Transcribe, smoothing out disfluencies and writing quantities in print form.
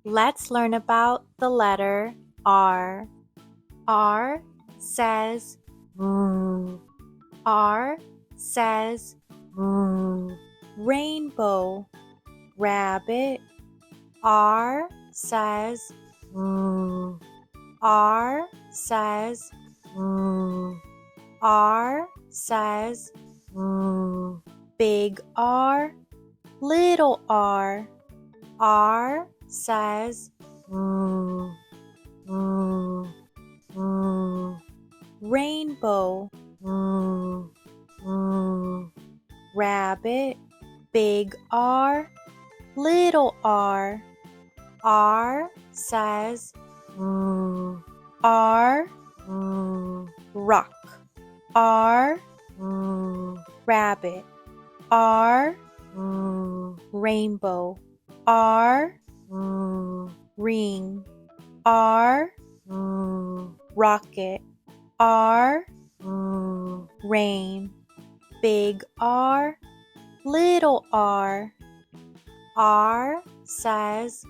Let's learn about the letter R. R says R says rainbow. Rabbit. R says R says R says big R, little R. R says rainbow. Rabbit. Big R, little R. R says R rock. R rabbit. R rainbow. R ring. R rocket. R rain. Big R, little R. R says